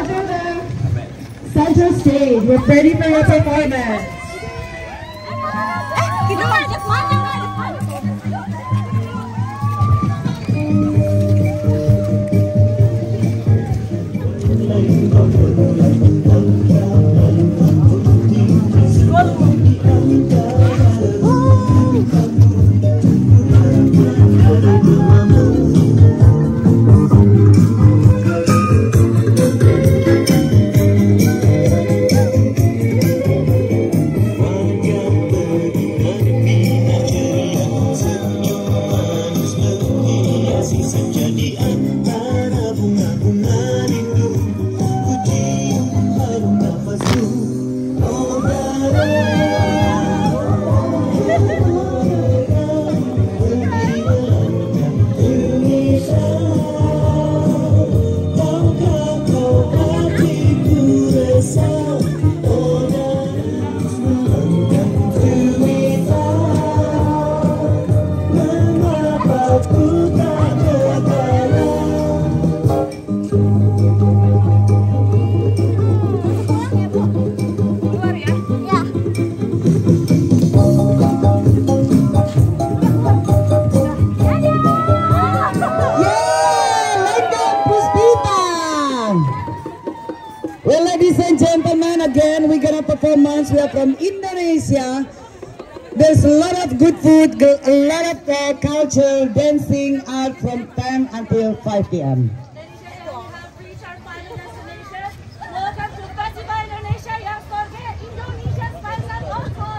gather the center stage. We're ready for your performance. Well, ladies and gentlemen, again, we're gonna performance. We are from Indonesia. There's a lot of good food, a lot of culture, dancing art from 10 until 5 p.m. Welcome to Festival Indonesia yang Sorge Indonesia Spice Loco.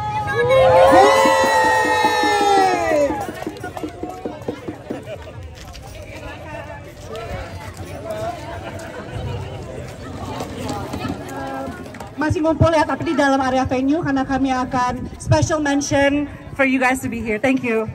Masih ngumpul ya, tapi di dalam area venue karena kami akan special mention for you guys to be here. Thank you.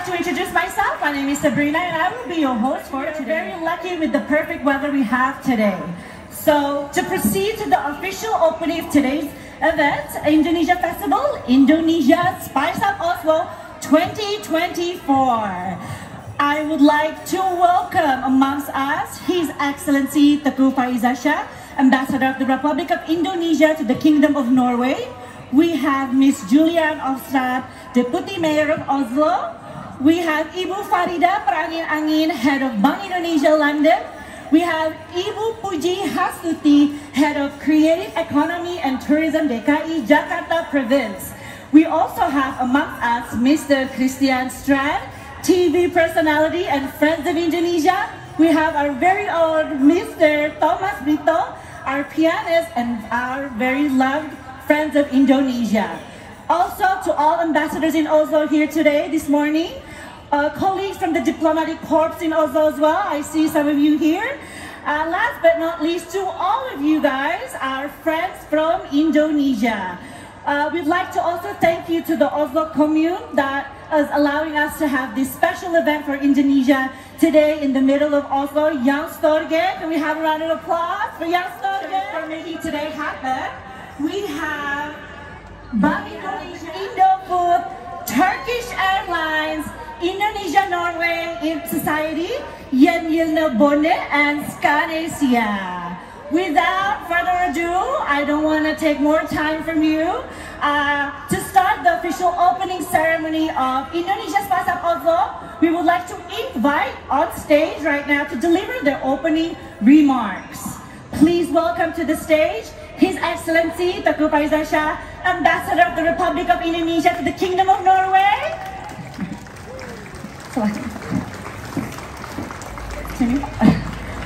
to introduce myself. My name is Sabrina and I will be your host for today. Very lucky with the perfect weather we have today. So to proceed to the official opening of today's event, Indonesia Festival, Indonesia Spice Up Oslo 2024. I would like to welcome amongst us His Excellency Teuku Faizasyah, Ambassador of the Republic of Indonesia to the Kingdom of Norway. We have Miss Julian Ofstad, Deputy Mayor of Oslo. We have Ibu Farida Perangin-Angin, Head of Bank Indonesia London. We have Ibu Puji Hastuti, Head of Creative Economy and Tourism DKI Jakarta Province. We also have amongst us Mr. Christian Strand, TV personality and Friends of Indonesia. We have our very own Mr. Thomas Brito, our pianist and our very loved Friends of Indonesia. Also to all ambassadors in Oslo here today, this morning, colleagues from the diplomatic corps in Oslo as well. I see some of you here. Last but not least, to all of you guys, our friends from Indonesia. We'd like to also thank you to the Oslo commune that is allowing us to have this special event for Indonesia today in the middle of Oslo, Youngstorget. Can we have a round of applause for Youngstorget for making today happen? We have Bank Indonesia, Indofood, Turkish Airlines, Indonesia Norway Society, Yen Yilna Bonde, and Scandinasia. Without further ado, I don't want to take more time from you. To start the official opening ceremony of Indonesia Spice Up Oslo, we would like to invite on stage right now to deliver their opening remarks. Please welcome to the stage His Excellency Teuku Faizasyah, Ambassador of the Republic of Indonesia to the Kingdom of Norway.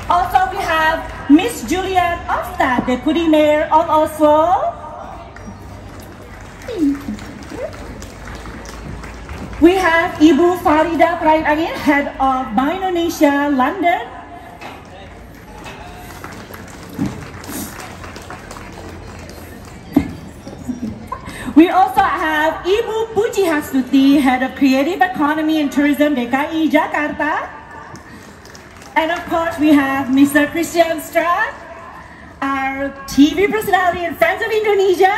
Also, we have Miss Julian Ofstad, Deputy Mayor of Oslo. We have Ibu Farida Perangin-Angin, Head of Bank Indonesia London. We also have Ibu Puji Hastuti, Head of Creative Economy and Tourism DKI Jakarta. And of course, we have Mr. Christian Strand, our TV personality and Friends of Indonesia.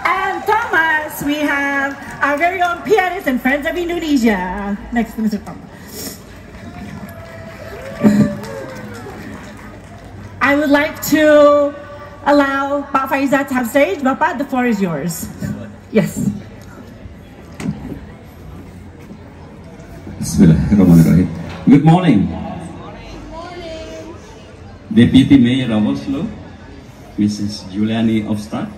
And Thomas, we have our very own pianist and Friends of Indonesia. Next to Mr. Thomas. I would like to allow Pak Faizah to have stage. Bapak, the floor is yours. Yes. Bismillahirrahmanirrahim. Good morning. Deputy Mayor of Oslo, Mrs. Juliani Ofstad,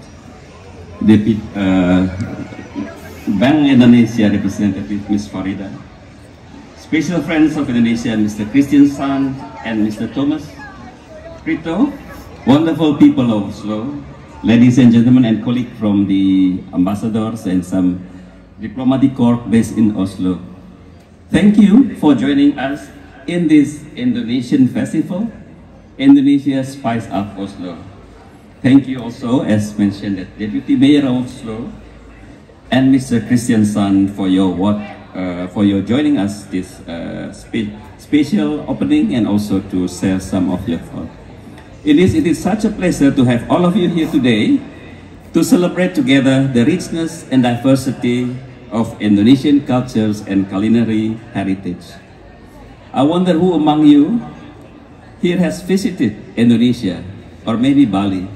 Bank Indonesia representative Ms. Farida, Special Friends of Indonesia Mr. Christian Strand and Mr. Thomas Brito, wonderful people of Oslo, ladies and gentlemen and colleagues from the ambassadors and some diplomatic corps based in Oslo. Thank you for joining us in this Indonesian festival, Indonesia Spice Up Oslo. Thank you also, as mentioned, that Deputy Mayor of Oslo and Mr. Christian Strand for your work, for your joining us this special opening and also to share some of your thoughts. It is such a pleasure to have all of you here today to celebrate together the richness and diversity of Indonesian cultures and culinary heritage. I wonder who among you here has visited Indonesia or maybe Bali.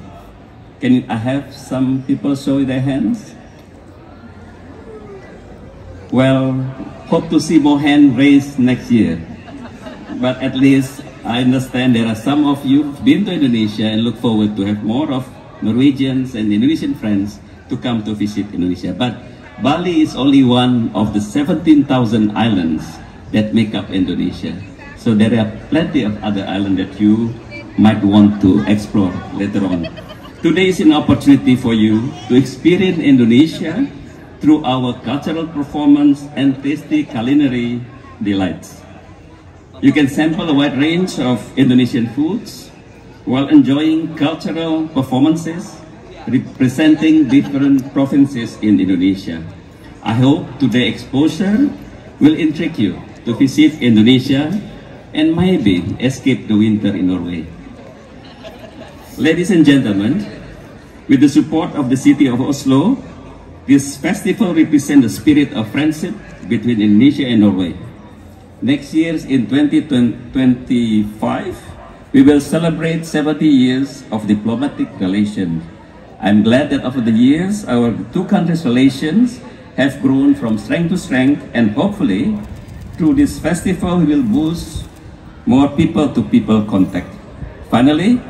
Can I have some people show their hands? Well, hope to see more hands raised next year. But at least I understand there are some of you who've been to Indonesia and look forward to have more of Norwegians and Indonesian friends to come to visit Indonesia. But Bali is only one of the 17,000 islands that make up Indonesia. So there are plenty of other islands that you might want to explore later on. Today is an opportunity for you to experience Indonesia through our cultural performance and tasty culinary delights. You can sample a wide range of Indonesian foods while enjoying cultural performances representing different provinces in Indonesia. I hope today's exposure will intrigue you to visit Indonesia and maybe escape the winter in Norway. Ladies and gentlemen, with the support of the city of Oslo, this festival represents the spirit of friendship between Indonesia and Norway. Next year, in 2025, we will celebrate 70 years of diplomatic relations. I'm glad that over the years, our two countries' relations have grown from strength to strength, and hopefully, through this festival, we will boost more people-to-people contact. Finally,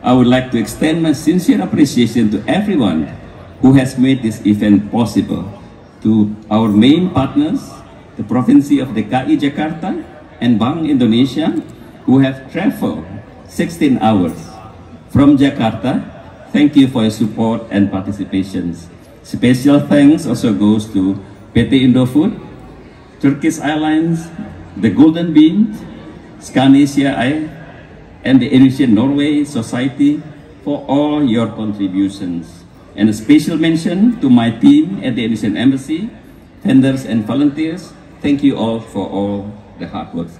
I would like to extend my sincere appreciation to everyone who has made this event possible. To our main partners, the Provinsi of DKI Jakarta and Bank Indonesia, who have traveled 16 hours from Jakarta. Thank you for your support and participations. Special thanks also goes to PT Indofood, Turkish Airlines, the Golden Bean, Scandinasia Air, and the Indonesian Norway Society for all your contributions. And a special mention to my team at the Indonesian Embassy, vendors and volunteers. Thank you all for all the hard work.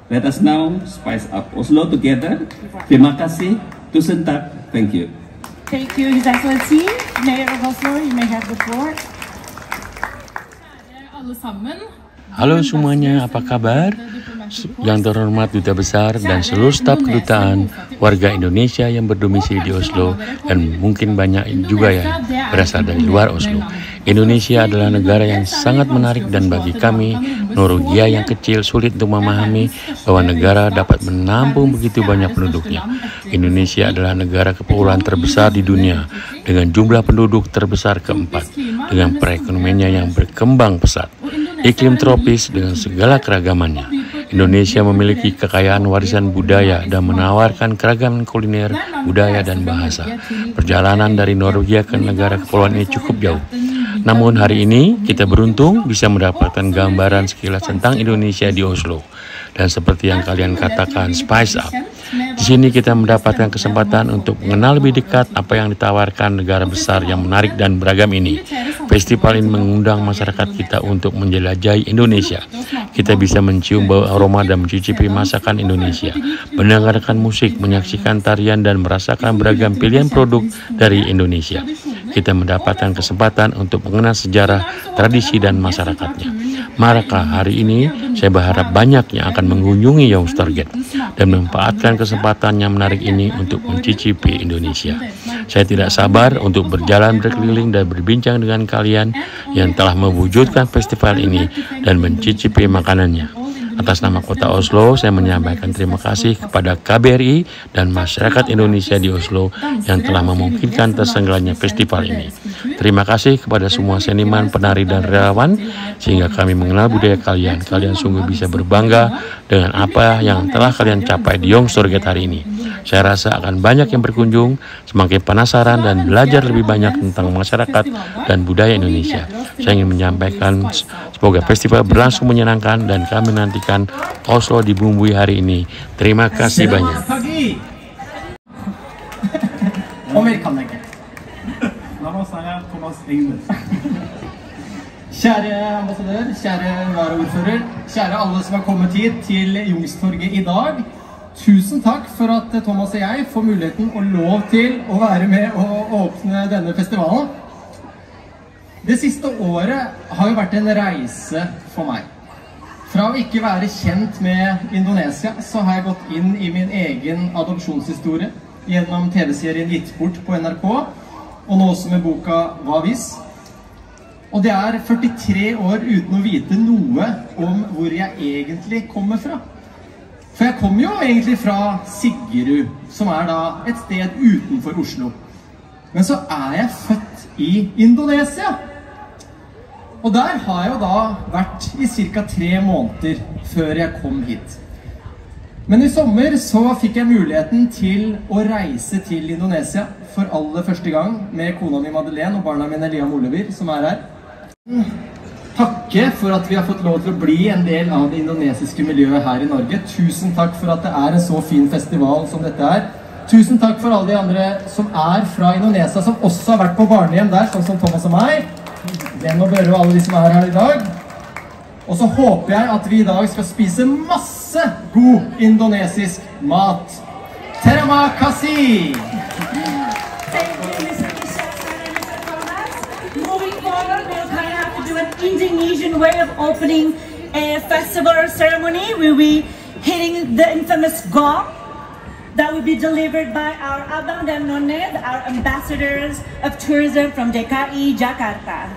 Let us now spice up Oslo together. Terima kasih. Tusen tak. Thank you. Thank you, His Excellency. Mayor of Oslo, you may have the floor. Halo semuanya, apa kabar? Yang terhormat Duta Besar dan seluruh staf kedutaan, warga Indonesia yang berdomisili di Oslo, dan mungkin banyak juga yang berasal dari luar Oslo. Indonesia adalah negara yang sangat menarik, dan bagi kami, Norwegia yang kecil, sulit untuk memahami bahwa negara dapat menampung begitu banyak penduduknya. Indonesia adalah negara kepulauan terbesar di dunia, dengan jumlah penduduk terbesar keempat, dengan perekonomiannya yang berkembang pesat, iklim tropis dengan segala keragamannya. Indonesia memiliki kekayaan warisan budaya dan menawarkan keragaman kuliner, budaya, dan bahasa. Perjalanan dari Norwegia ke negara kepulauan ini cukup jauh. Namun hari ini kita beruntung bisa mendapatkan gambaran sekilas tentang Indonesia di Oslo. Dan seperti yang kalian katakan, spice up. Di sini kita mendapatkan kesempatan untuk mengenal lebih dekat apa yang ditawarkan negara besar yang menarik dan beragam ini. Festival ini mengundang masyarakat kita untuk menjelajahi Indonesia. Kita bisa mencium bau aroma dan mencicipi masakan Indonesia, mendengarkan musik, menyaksikan tarian, dan merasakan beragam pilihan produk dari Indonesia. Kita mendapatkan kesempatan untuk mengenal sejarah, tradisi, dan masyarakatnya. Maka hari ini saya berharap banyak yang akan mengunjungi Youngstorget dan memanfaatkan kesempatan yang menarik ini untuk mencicipi Indonesia. Saya tidak sabar untuk berjalan berkeliling dan berbincang dengan kalian yang telah mewujudkan festival ini dan mencicipi makanannya. Atas nama Kota Oslo, saya menyampaikan terima kasih kepada KBRI dan masyarakat Indonesia di Oslo yang telah memungkinkan terselenggaranya festival ini. Terima kasih kepada semua seniman, penari, dan relawan, sehingga kami mengenal budaya kalian. Kalian sungguh bisa berbangga dengan apa yang telah kalian capai di Youngstorget hari ini. Saya rasa akan banyak yang berkunjung, semakin penasaran dan belajar lebih banyak tentang masyarakat dan budaya Indonesia. Saya ingin menyampaikan semoga festival berlangsung menyenangkan dan kami nantikan Oslo dibumbui hari ini. Terima kasih banyak. Kjære ambassadør, kjære varaordfører, kjære alle som har kommet hit til Youngstorget i dag. Tusen takk for at Thomas og jeg får muligheten og lov til å være med og åpne denne festivalen. Det siste året har jo vært en reise for meg. Fra å ikke være kjent med Indonesia, så har jeg gått inn i min egen adopsjonshistorie gjennom TV-serien Gitt bort på NRK, og nå også med boka Hva hvis? Og det er 43 år uten å vite noe om hvor jeg egentlig kommer fra. For jeg kommer jo egentlig fra Siggerud, som er da et sted utenfor Oslo. Men så er jeg født i Indonesia. Og der har jeg jo da vært i ca. 3 måneder før jeg kom hit. Men i sommer så fikk jeg muligheten til å reise til Indonesia for aller første gang med kona mi Madeleine og barna mine Liam Oliver, som er her. Takke for at vi har fått lov til å bli en del av det indonesiske miljøet her i Norge. Tusen takk for at det er en så fin festival som dette er. Tusen takk for alle de andre som er fra Indonesia, som også har vært på barnehjem der, sånn som Thomas og meg. Den og Børre og alle de som er her i dag. Og så håper jeg at vi I dag skal spise masse god indonesisk mat. Terima kasih! Thank you, Mr. Kishan and Mr. Thomas. Moving forward, we'll kind of have to do an Indonesian way of opening a festival or ceremony. We'll be hitting the infamous gong that will be delivered by our Abang dan None, our ambassadors of tourism from DKI Jakarta.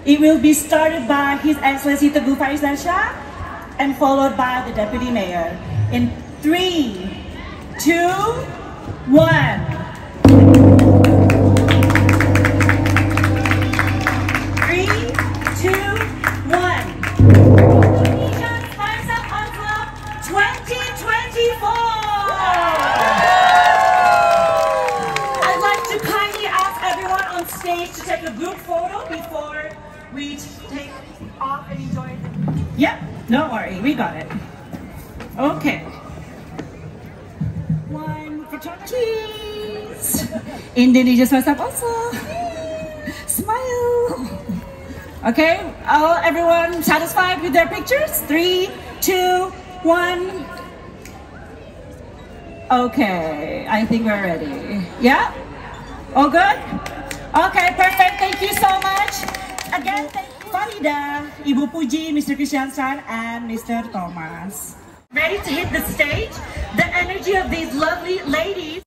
It will be started by His Excellency Teguh Faizasha and followed by the Deputy Mayor. In 3, 2, 1. 3, 2, 1. Indonesian Spice Up Art Club 2024. I'd like to kindly ask everyone on stage to take a group photo before we take off and enjoy it. Yep, don't worry, we got it. Okay. One for cheese. Indonesia Spice Up also. Smile. Okay, everyone satisfied with their pictures? 3, 2, 1. Okay, I think we're ready. Yeah? All good? Okay, perfect. Thank you so much. Again, thank you, Farida, Ibu Puji, Mr. Kishan San, and Mr. Thomas. Ready to hit the stage? The energy of these lovely ladies.